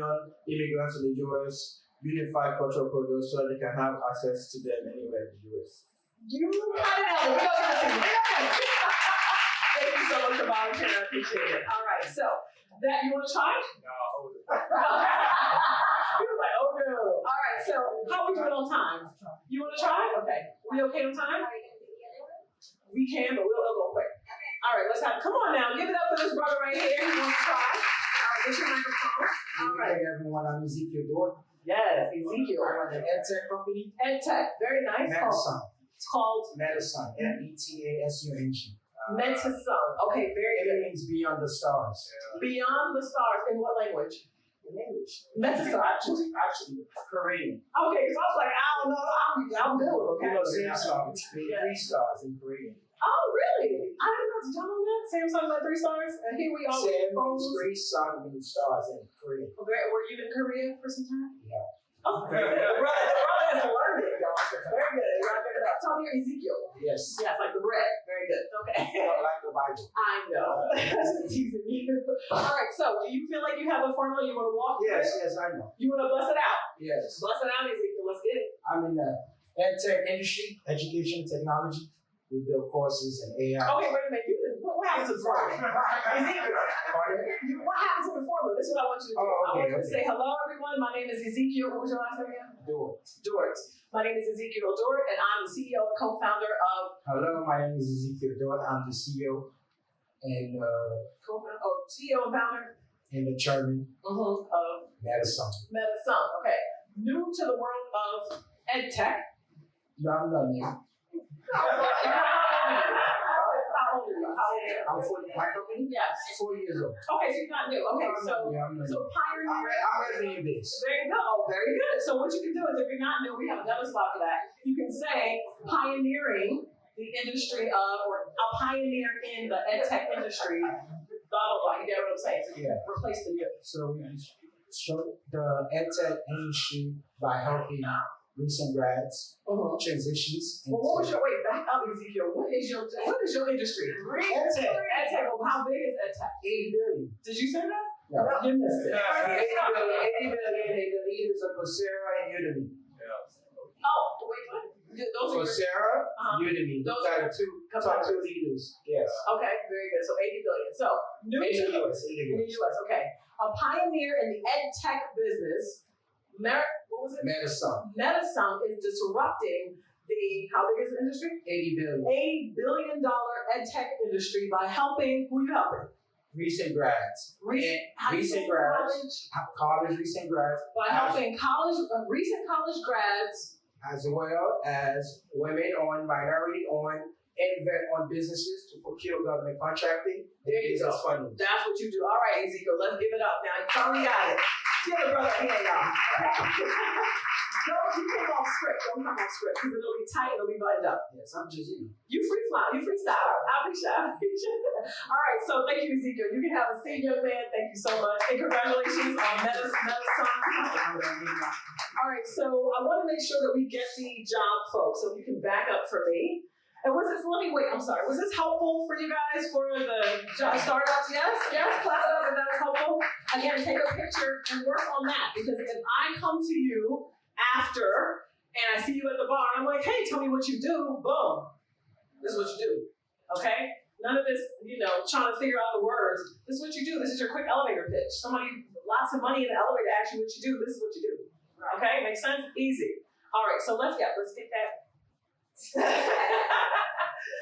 immigrants in the US unify cultural products so that they can have access to them anywhere in the US.
You got it, Ellie. We don't have to. Thank you so much for volunteering. I appreciate it. All right, so that you want to try?
No, hold it.
He was like, oh no. All right, so how are we doing on time? You want to try? Okay. We okay on time? We can, but we'll go quick. All right, let's have. Come on now, give it up for this brother right here. He wants to try. All right, get your microphone. All right.
Hey everyone, I'm Ezekiel Dort.
Yes, Ezekiel.
I run the EdTech company.
EdTech, very nice.
Medicine.
It's called
Medicine. METASUNG.
Medicine. Okay, very
It
good.
means beyond the stars.
Beyond the stars. In what language?
In English.
Medicine.
Actually, Korean.
Okay, because I was like, I don't know. I'm good with
You know,
okay.
Samsung, 3 stars in Korean.
Oh, really? I didn't know. Did y'all know that? Samsung got 3 stars? And here we are with
Sam
phones.
means 3 stars in Korean.
Were you in Korea for some time?
Yeah.
Oh, very good. The brother is learning, y'all. Very good. Y'all give it up. Tell me your Ezekiel.
Yes.
Yes, like the bread. Very good. Okay.
Like the Bible.
I know. Just teasing you. All right. So, do you feel like you have a formula you want to walk through?
Yes, I know.
You want to bust it out?
Yes.
Bust it out, Ezekiel. Let's get it.
I'm in the EdTech industry, education, technology. We build courses in AI.
Okay, wait a minute. What happened to the formula? Ezekiel. What happened to the formula? This is what I want you to do. I want you to say, hello, everyone. My name is Ezekiel. What was your last name again?
Dort.
Dort. My name is Ezekiel Dort, and I'm the CEO and co-founder of
Hello, my name is Ezekiel Dort. I'm the CEO and
CEO and founder
and the chairman
of
Medicine.
Medicine. Okay. New to the world of EdTech.
No, I'm not new.
How old are you?
I'm 40. My company?
Yes.
4 years old.
Okay, so you're not new. Okay, so pioneer.
I'm revenue based.
There you go. Very good. So what you can do is, if you're not new, we have another slide for that. You can say pioneering the industry of, or a pioneer in the EdTech industry. Blah blah blah. You get what I'm saying? So you
Yeah.
replace the new.
So the EdTech industry by helping recent grads transitions.
Well, what was your back up, Ezekiel? What is your industry?
EdTech.
EdTech. Well, how big is EdTech?
80 billion.
Did you say that?
No.
You missed it.
80 billion, and the leaders are Coursera and Udemy.
Oh, wait, what? Those are your,
Coursera, Udemy.
those
Those
are
are top two leaders. Yes.
okay, very good. So 80 billion. So new
In
to
the US.
in the US. Okay, a pioneer in the ed tech business. What was it?
Medicine.
Medicine is disrupting the how big is the industry?
80 billion.
$80 billion ed tech industry by helping who you helping?
Recent grads.
High
recent
school,
grads. College recent grads.
by helping recent college grads.
As well as women on minority on businesses to procure government contracting and
There you go.
business funding.
That's what you do. All right, Ezekiel, let's give it up now. You finally got it. Give the brother a hand, y'all. You come off script. Don't come off script because it'll be tight. It'll be buttoned up.
Yes, I'm just you.
You freestyle. I appreciate it. All right, so thank you, Ezekiel. You can have a seat, young man. Thank you so much. And congratulations on medicine. All right, so I want to make sure that we get the job folks. So if you can back up for me. And was this, let me wait, I'm sorry. Was this helpful for you guys for the job startups? Yes? Yes? Clap it up if that's helpful. Again, take a picture and work on that. Because if I come to you after and I see you at the bar, I'm like, hey, tell me what you do. Boom. This is what you do. Okay? None of this, trying to figure out the words. This is what you do. This is your quick elevator pitch. Somebody, lots of money in the elevator asks you what you do. This is what you do. Okay? Makes sense? Easy. All right, so let's get that.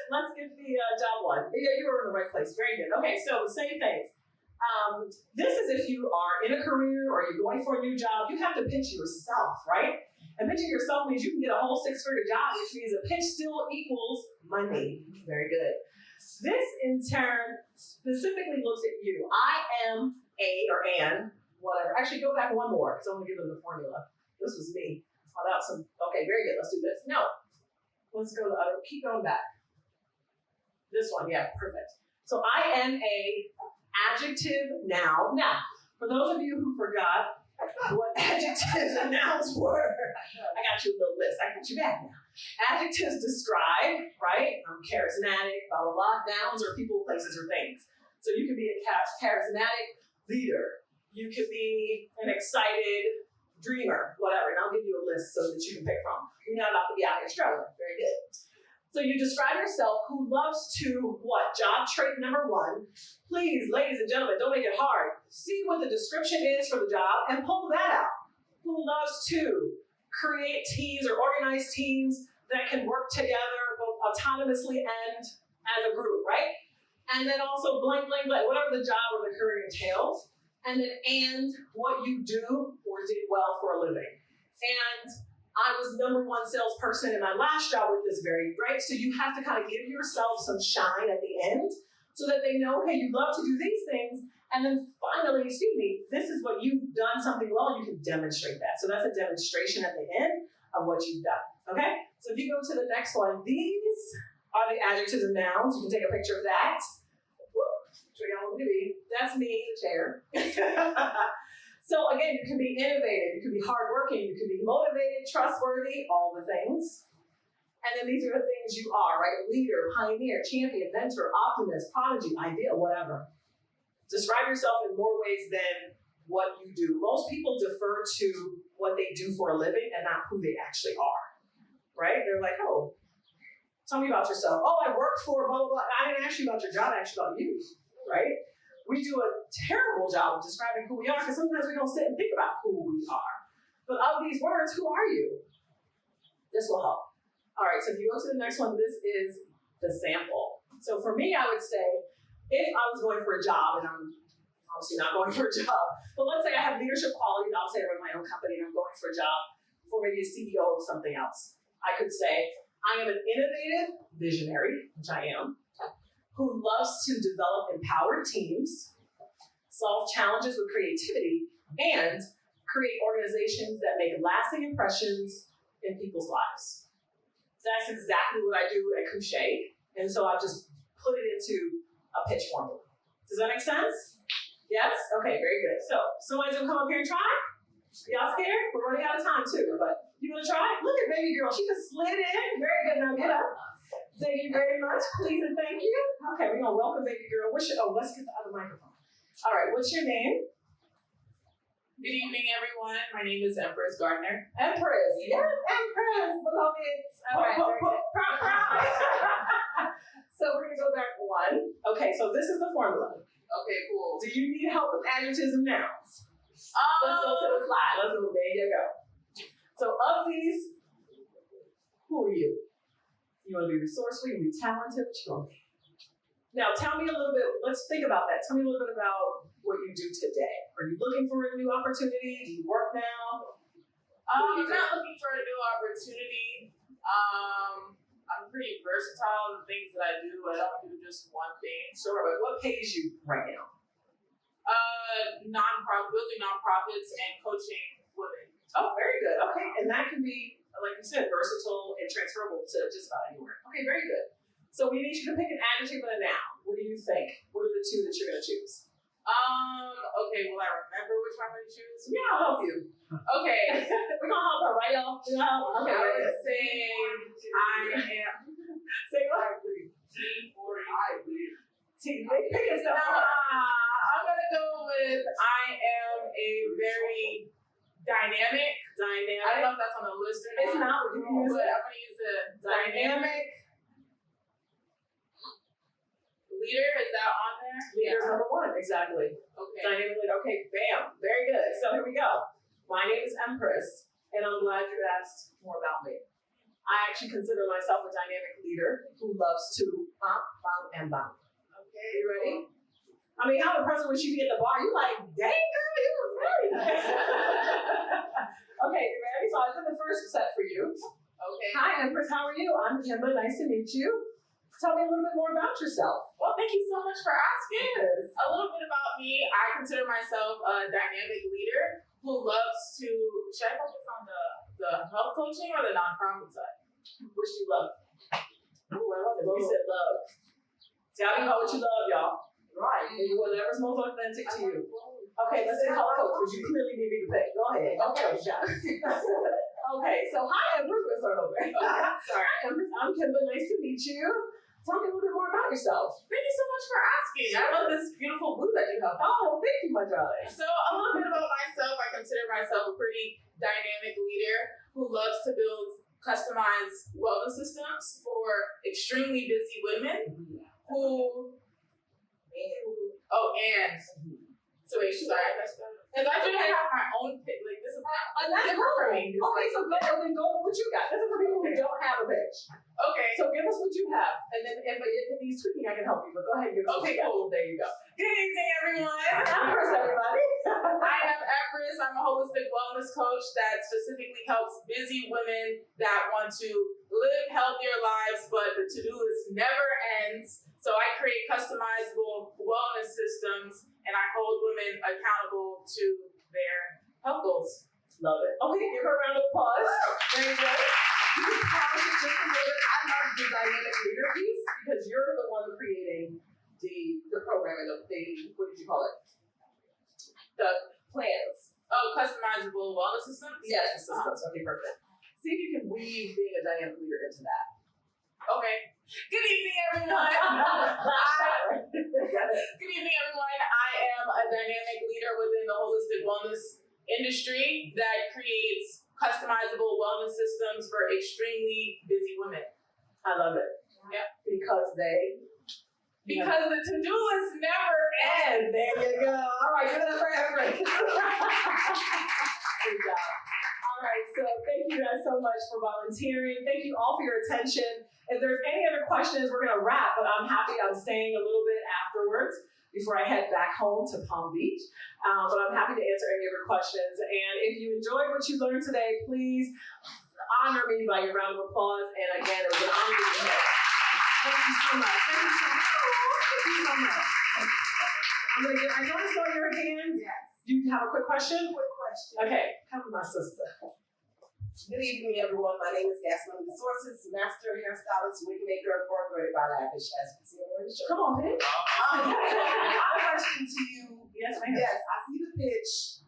Let's get the job one. Yeah, you were in the right place. Very good. Okay, so the same things. This is if you are in a career or you're going for a new job, you have to pitch yourself, right? And pitching yourself means you can get a whole 6-figure job, which means a pitch still equals money. Very good. This, in turn, specifically looks at you. I am an, whatever. Actually, go back one more, because I'm going to give them the formula. This was me. Oh, that was okay, very good. Let's do this. No. Let's go to the other. Keep going back. This one, yeah, perfect. So I am a adjective noun. Now, for those of you who forgot what adjectives and nouns were, I got you a little list. I got you back now. Adjectives describe, right? I'm charismatic, blah, blah, blah. Nouns are people, places, or things. So you can be a charismatic leader. You could be an excited dreamer, whatever. And I'll give you a list so that you can pick from. You're not about to be out here struggling. Very good. So you describe yourself who loves to what? Job trait number 1. Please, ladies and gentlemen, don't make it hard. See what the description is for the job and pull that out. Who loves to create teams or organize teams that can work together both autonomously and as a group, right? And then also blank, blank, blank, whatever the job or the career entails. And then what you do or did well for a living. And I was number 1 salesperson in my last job with this very, right? So you have to kind of give yourself some shine at the end so that they know, hey, you love to do these things. And then finally, this is what you've done something well, you can demonstrate that. So that's a demonstration at the end of what you've done, okay? So if you go to the next one, these are the adjectives and nouns. You can take a picture of that. That's me, the chair. So again, you can be innovative, you can be hardworking, you can be motivated, trustworthy, all the things. And then these are the things you are, right? Leader, pioneer, champion, mentor, optimist, prodigy, ideal, whatever. Describe yourself in more ways than what you do. Most people defer to what they do for a living and not who they actually are, right? They're like, oh, tell me about yourself. Oh, I work for blah, blah, blah. I didn't ask you about your job, I asked you about you, right? We do a terrible job of describing who we are because sometimes we don't sit and think about who we are. But of these words, who are you? This will help. All right, so if you go to the next one, this is the sample. So for me, I would say, if I was going for a job, and I'm obviously not going for a job, but let's say I have leadership qualities, I'll say I run my own company and I'm going for a job for maybe a CEO of something else. I could say, I am an innovative visionary, which I am, who loves to develop empowered teams, solve challenges with creativity, and create organizations that make lasting impressions in people's lives. That's exactly what I do at Kushae, and so I've just put it into a pitch formula. Does that make sense? Yes? Okay, very good. So, somebody's gonna come up here and try? Y'all scared? We're running out of time too, but you wanna try? Look at baby girl, she just slid in. Very good, now get up. Thank you very much, please and thank you. Okay, we're gonna welcome baby girl. Let's get the other microphone. All right, what's your name?
Good evening, everyone. My name is Empress Gardner.
Empress. Yes, Empress. Beloved. All right. So we're gonna go back one. Okay, so this is the formula.
Okay, cool.
Do you need help with adjectives and nouns? Let's go to the slide. Let's go. There you go. So of these, who are you? You want to be resourceful, you want to be talented, what you want to be? Now tell me a little bit, let's think about that. Tell me a little bit about what you do today. Are you looking for a new opportunity? Do you work now?
I'm not looking for a new opportunity. I'm pretty versatile in the things that I do. I don't do just one thing.
Sure, but what pays you right now?
Building nonprofits and coaching women.
Oh, very good. Okay, and that can be, like you said, versatile and transferable to just about anywhere. Okay, very good. So we need you to pick an adjective and a noun. What do you think? What are the two that you're going to choose?
Okay, will I remember which one I'm going to choose?
Yeah, I'll help you.
Okay.
We're going to help her, right, y'all? We're gonna help her. Okay,
I
very
would
good.
say I am.
Say what? Pick stuff up.
I'm going to go with I am a very dynamic. I don't know if that's on the list or not.
It's not, but you can use
but
it.
I'm going to use a dynamic leader. Is that on there?
Leader number one, exactly.
Okay.
Dynamic leader. Okay, bam. Very good. So here we go. My name is Empress, and I'm glad you asked more about me. I actually consider myself a dynamic leader who loves to bump, and bump.
Okay.
You ready? I mean, how impressive would she be at the bar? You like, dang girl, you were very nice. Okay, you ready? So I did the first set for you.
Okay.
Hi, Empress. How are you? I'm Kimba. Nice to meet you. Tell me a little bit more about yourself.
Well, thank you so much for asking. A little bit about me. I consider myself a dynamic leader who loves to. Should I focus on the health coaching or the nonprofit side?
Which you love? Oh, I love it. You said love. Tell me about what you love, y'all. Right. Maybe whatever's most authentic to you. Okay, let's say health coach, which you clearly need me to pick. Go ahead. Okay, shot. Okay, so hi, Empress. We're start over. Sorry, Empress. I'm Kimba. Nice to meet you. Tell me a little bit more about yourself.
Thank you so much for asking. I love this beautiful blue that you have.
Oh, thank you, my darling.
So a little bit about myself. I consider myself a pretty dynamic leader who loves to build customized wellness systems for extremely busy women who. So wait, sorry, I messed up. Because I didn't have my own pick. Like this is
That's
different for me.
Okay, so go with what you got. This is for people who don't have a pitch.
Okay.
So give us what you have, and then if it needs tweaking, I can help you. But go ahead and give us.
Okay, cool. There you go. Good evening, everyone.
Empress, everybody.
I am Empress. I'm a holistic wellness coach that specifically helps busy women that want to live healthier lives, but the to-do list never ends. So I create customizable wellness systems, and I hold women accountable to their health goals.
Love it. Okay, give her a round of applause. Very good. You can promise it just a little bit. I love the dynamic leader piece because you're the one creating the program and what did you call it? The plans.
Oh, customizable wellness systems?
Yes, the systems. Okay, perfect. See if you can weave being a dynamic leader into that.
Okay. Good evening, everyone. Good evening, everyone. I am a dynamic leader within the holistic wellness industry that creates customizable wellness systems for extremely busy women.
I love it.
Yeah.
Because
the to-do list never ends.
there you go. All right, give it up for Everett. Good job. All right, so thank you guys so much for volunteering. Thank you all for your attention. If there's any other questions, we're going to wrap, but I'm staying a little bit afterwards before I head back home to Palm Beach. But I'm happy to answer any of your questions. And if you enjoyed what you learned today, please honor me by your round of applause. And again, it was an honor to be here. Thank you so much. Thank you so much. Thank you so much. I know I saw your hand.
Yes.
Do you have a quick question?
Quick question.
Okay, come with my sister.
Good evening, everyone. My name is Gasoline The Sources, master hairstylist, wig maker, formulated by Lavish, as you can see on the show.
Come on, man.
My question to you
Yes, ma'am.
Yes, I see the pitch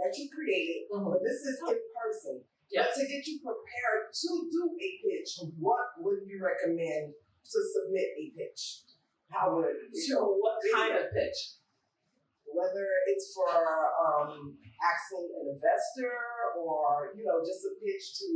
that you created, but this is in person.
Yes.
But to get you prepared to do a pitch, what would you recommend to submit a pitch? How would it be?
So what kind of pitch?
Whether it's for asking an investor or, just a pitch to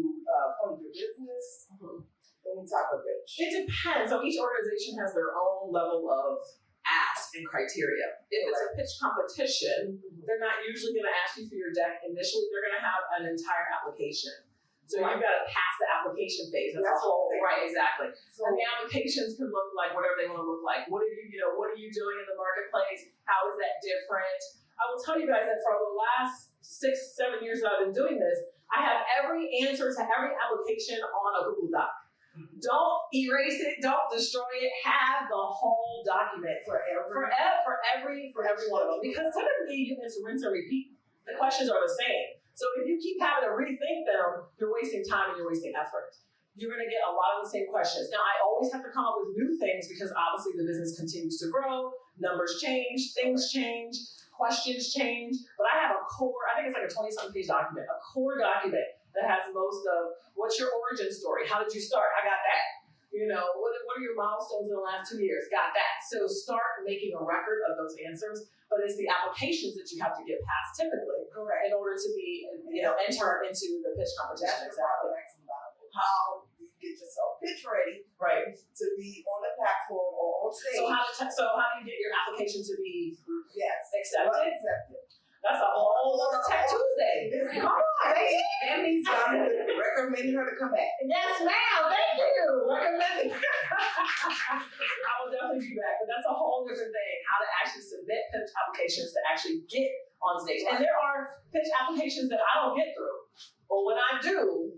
fund your business, any type of pitch.
It depends. So each organization has their own level of ask and criteria. If it's a pitch competition, they're not usually going to ask you for your deck initially. They're going to have an entire application. So you've got to pass the application phase. That's a whole, right, exactly.
So,
And the applications can look like whatever they want to look like. What are you doing in the marketplace? How is that different? I will tell you guys that for the last 6-7 years that I've been doing this, I have every answer to every application on a Google Doc. Don't erase it. Don't destroy it. Have the whole document for every one of them. Because typically it's rinse and repeat. The questions are the same. So if you keep having to rethink them, you're wasting time and you're wasting effort. You're going to get a lot of the same questions. Now, I always have to come up with new things because obviously the business continues to grow, numbers change, things change, questions change. But I have a core, I think it's like a 20-something page document, a core document that has most of what's your origin story? How did you start? I got that. What are your milestones in the last 2 years? Got that. So start making a record of those answers. But it's the applications that you have to get past typically in order to be, enter into the pitch competition. Exactly.
How do you get yourself pitch ready,
right,
to be on the platform or on stage?
So how do you get your application to be accepted?
Accepted.
That's a whole other Tech Tuesday. Come on, baby.
That means I'm recommending her to come back.
Yes, ma'am. Thank you. Recommending. I will definitely be back, but that's a whole different thing. How to actually submit pitch applications to actually get on stage. And there are pitch applications that I don't get through, but when I do,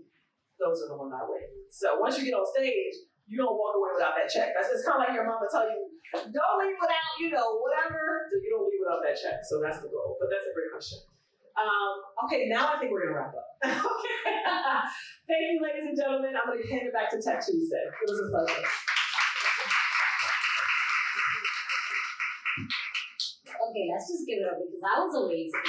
those are the ones I win. So once you get on stage, you don't walk away without that check. It's kind of like your mama tell you, don't leave without, whatever. So you don't leave without that check. So that's the goal. But that's a great question. Okay, now I think we're going to wrap up. Okay. Thank you, ladies and gentlemen. I'm going to hand it back to Tech Tuesday. It was a pleasure.
Okay, let's just give it up because that was amazing.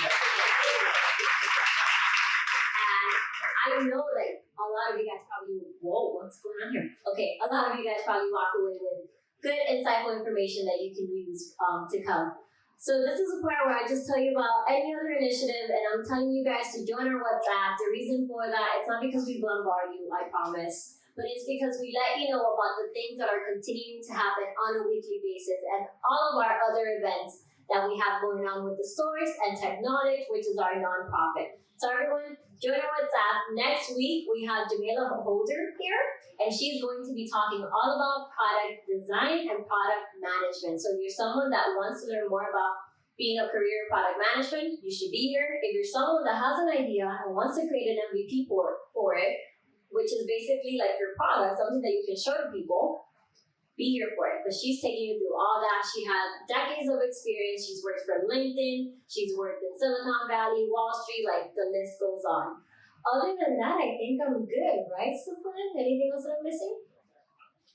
And I know that a lot of you guys probably, whoa, what's going on here? Okay, a lot of you guys probably walked away with good, insightful information that you can use to come. So this is a part where I just tell you about any other initiative, and I'm telling you guys to join our WhatsApp. The reason for that, it's not because we bombard you, I promise, but it's because we let you know about the things that are continuing to happen on a weekly basis and all of our other events that we have going on with the Source and Tech Knowledge, which is our nonprofit. So everyone, join our WhatsApp. Next week, we have Jamila Holder here, and she's going to be talking all about product design and product management. So if you're someone that wants to learn more about being a career in product management, you should be here. If you're someone that has an idea and wants to create an MVP for it, which is basically like your product, something that you can show to people, be here for it. But she's taking you through all that. She has decades of experience. She's worked for LinkedIn. She's worked in Silicon Valley, Wall Street, like the list goes on. Other than that, I think I'm good, right, Stefan? Anything else that I'm missing?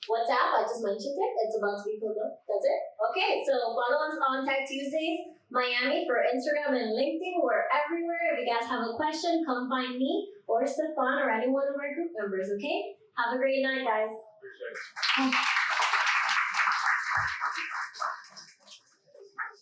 WhatsApp, I just mentioned it. It's about to be pulled up. That's it. Okay, so follow us on Tech Tuesdays, Miami for Instagram and LinkedIn. We're everywhere. If you guys have a question, come find me or Stefan or any one of our group members, okay? Have a great night, guys.
Appreciate it.